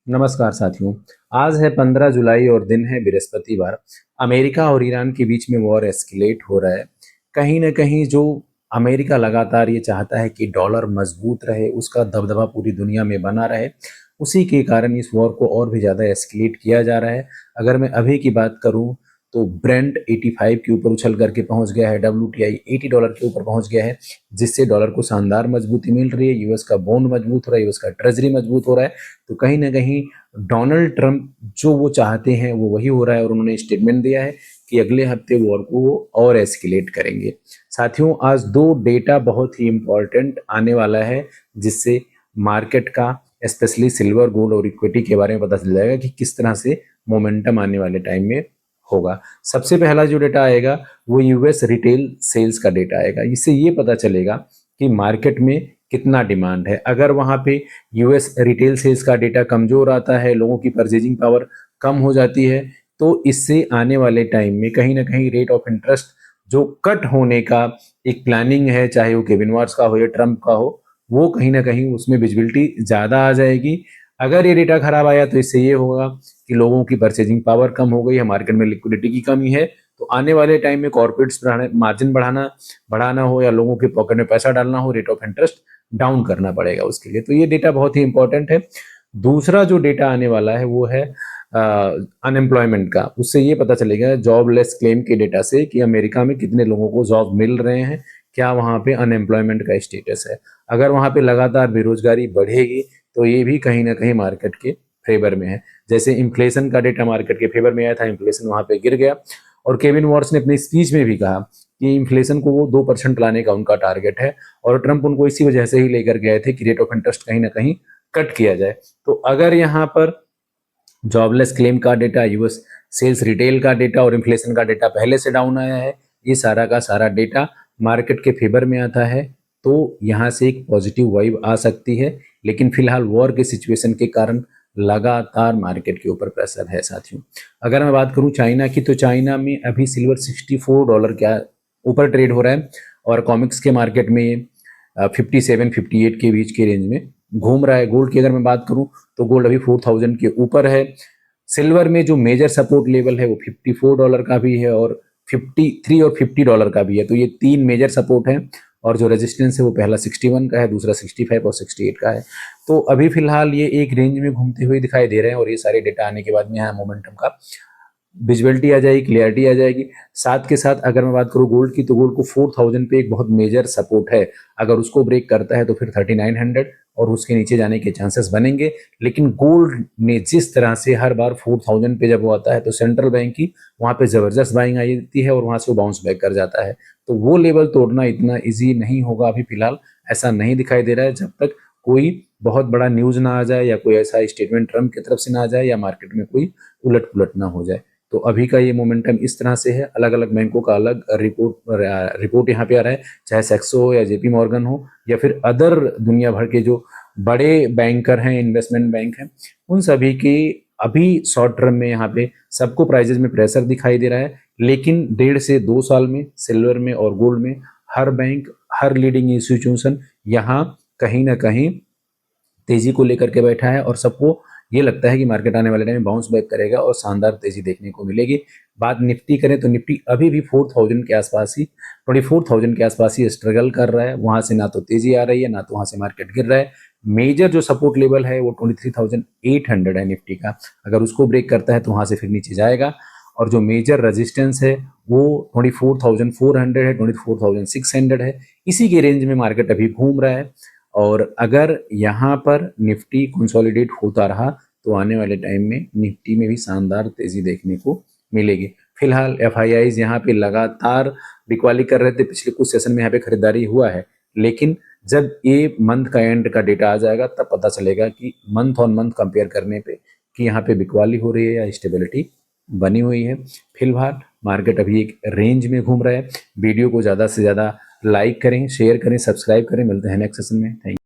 नमस्कार साथियों। आज है 15 जुलाई और दिन है बृहस्पतिवार। अमेरिका और ईरान के बीच में वॉर एस्केलेट हो रहा है। कहीं ना कहीं जो अमेरिका लगातार ये चाहता है कि डॉलर मजबूत रहे, उसका दबदबा पूरी दुनिया में बना रहे, उसी के कारण इस वॉर को और भी ज़्यादा एस्केलेट किया जा रहा है। अगर मैं अभी की बात करूं तो ब्रेंट 85 के ऊपर उछल करके पहुंच गया है, WTI $80 के ऊपर पहुंच गया है, जिससे डॉलर को शानदार मजबूती मिल रही है। यूएस का बॉन्ड मजबूत हो रहा है, यूएस का ट्रेजरी मजबूत हो रहा है। तो कहीं ना कहीं डोनाल्ड ट्रंप जो वो चाहते हैं वो वही हो रहा है और उन्होंने स्टेटमेंट दिया है कि अगले हफ्ते वॉर को वो और एस्केलेट करेंगे। साथियों, आज दो डेटा बहुत ही इंपॉर्टेंट आने वाला है, जिससे मार्केट का स्पेशली सिल्वर, गोल्ड और इक्विटी के बारे में पता चल जाएगा कि किस तरह से मोमेंटम आने वाले टाइम में होगा। सबसे पहला जो डेटा आएगा वो यूएस रिटेल सेल्स का डेटा आएगा। इससे ये पता चलेगा कि मार्केट में कितना डिमांड है। अगर वहाँ पे यूएस रिटेल सेल्स का डेटा कमजोर आता है, लोगों की परचेजिंग पावर कम हो जाती है, तो इससे आने वाले टाइम में कहीं ना कहीं रेट ऑफ इंटरेस्ट जो कट होने का एक प्लानिंग है, चाहे वो केविन वार्स का हो या ट्रंप का हो, वो कहीं ना कहीं उसमें विजिबिलिटी ज़्यादा आ जाएगी। अगर ये डेटा खराब आया तो इससे ये होगा कि लोगों की परचेजिंग पावर कम हो गई है, मार्केट में लिक्विडिटी की कमी है। तो आने वाले टाइम में कॉर्पोरेट्स मार्जिन बढ़ाना हो या लोगों के पॉकेट में पैसा डालना हो, रेट ऑफ इंटरेस्ट डाउन करना पड़ेगा उसके लिए। तो ये डेटा बहुत ही इंपॉर्टेंट है। दूसरा जो डेटा आने वाला है वो है अनएम्प्लॉयमेंट का। उससे ये पता चलेगा जॉबलेस क्लेम के डेटा से कि अमेरिका में कितने लोगों को जॉब मिल रहे हैं, क्या वहाँ पे अनएम्प्लॉयमेंट का स्टेटस है। अगर वहाँ पे लगातार बेरोजगारी बढ़ेगी तो ये भी कहीं ना कहीं मार्केट के फेवर में है। जैसे इन्फ्लेशन का डेटा मार्केट के फेवर में आया था, इन्फ्लेशन वहाँ पे गिर गया और केविन वॉर्स ने अपनी स्पीच में भी कहा कि इन्फ्लेशन को वो 2% लाने का उनका टारगेट है और ट्रंप उनको इसी वजह से ही लेकर गए थे कि रेट ऑफ इंटरेस्ट कहीं ना कहीं कट किया जाए। तो अगर यहाँ पर जॉबलेस क्लेम का डेटा, यूएस सेल्स रिटेल का डेटा और इन्फ्लेशन का डेटा पहले से डाउन आया है, ये सारा का सारा डेटा मार्केट के फेवर में आता है, तो यहाँ से एक पॉजिटिव वाइब आ सकती है। लेकिन फिलहाल वॉर के सिचुएशन के कारण लगातार मार्केट के ऊपर प्रेशर है साथियों। अगर मैं बात करूं चाइना की, तो चाइना में अभी सिल्वर $64 के ऊपर ट्रेड हो रहा है और कॉमिक्स के मार्केट में ये 57-58 के बीच के रेंज में घूम रहा है। गोल्ड की अगर मैं बात करूं तो गोल्ड अभी 4000 के ऊपर है। सिल्वर में जो मेजर सपोर्ट लेवल है वो $54 का भी है और 53 और $50 का भी है। तो ये तीन मेजर सपोर्ट है और जो रेजिस्टेंस है वो पहला 61 का है, दूसरा 65 और 68 का है। तो अभी फिलहाल ये एक रेंज में घूमते हुए दिखाई दे रहे हैं और ये सारे डेटा आने के बाद में यहाँ मोमेंटम का विजिबिलिटी आ जाएगी, क्लियरिटी आ जाएगी। साथ के साथ अगर मैं बात करूँ गोल्ड की, तो गोल्ड को 4000 पे एक बहुत मेजर सपोर्ट है। अगर उसको ब्रेक करता है तो फिर 3900 और उसके नीचे जाने के चांसेस बनेंगे। लेकिन गोल्ड ने जिस तरह से हर बार 4000 पे जब वो आता है तो सेंट्रल बैंक की वहाँ पे जबरदस्त बाइंग आई जाती है और वहाँ से वो बाउंस बैक कर जाता है। तो वो लेवल तोड़ना इतना ईजी नहीं होगा। अभी फिलहाल ऐसा नहीं दिखाई दे रहा है, जब तक कोई बहुत बड़ा न्यूज ना आ जाए या कोई ऐसा स्टेटमेंट ट्रम्प की तरफ से ना आ जाए या मार्केट में कोई उलट पुलट ना हो जाए। तो अभी का ये मोमेंटम इस तरह से है। अलग अलग बैंकों का अलग रिपोर्ट यहाँ पे आ रहा है, चाहे सेक्सो हो या जेपी मॉर्गन हो या फिर अदर दुनिया भर के जो बड़े बैंकर हैं, इन्वेस्टमेंट बैंक हैं, उन सभी की अभी शॉर्ट टर्म में यहाँ पे सबको प्राइजेज में प्रेशर दिखाई दे रहा है। लेकिन 1.5 से 2 साल में सिल्वर में और गोल्ड में हर बैंक, हर लीडिंग इंस्टीट्यूशन यहाँ कहीं ना कहीं तेजी को लेकर के बैठा है और सबको ये लगता है कि मार्केट आने वाले टाइम में बाउंस बैक करेगा और शानदार तेजी देखने को मिलेगी। बात निफ्टी करें तो निफ्टी अभी भी 4000 के आसपास ही, 24,000 के आसपास ही स्ट्रगल कर रहा है। वहां से ना तो तेजी आ रही है, ना तो वहां से मार्केट गिर रहा है। मेजर जो सपोर्ट लेवल है वो 23,800 है निफ्टी का। अगर उसको ब्रेक करता है तो वहां से फिर नीचे जाएगा। और जो मेजर रेजिस्टेंस है वो 24,400 है, 24,600 है। इसी के रेंज में मार्केट अभी घूम रहा है। और अगर यहाँ पर निफ्टी कंसोलिडेट होता रहा तो आने वाले टाइम में निफ्टी में भी शानदार तेजी देखने को मिलेगी। फिलहाल एफआईआईज यहाँ पे लगातार बिकवाली कर रहे थे, पिछले कुछ सेशन में यहाँ पे खरीदारी हुआ है। लेकिन जब ये मंथ का एंड का डेटा आ जाएगा तब पता चलेगा कि मंथ ऑन मंथ कंपेयर करने पे कि यहाँ पे बिकवाली हो रही है या स्टेबिलिटी बनी हुई है। फिलहाल मार्केट अभी एक रेंज में घूम रहा है। वीडियो को ज़्यादा से ज़्यादा लाइक करें, शेयर करें, सब्सक्राइब करें। मिलते हैं नेक्स्ट सेशन में। Thank you.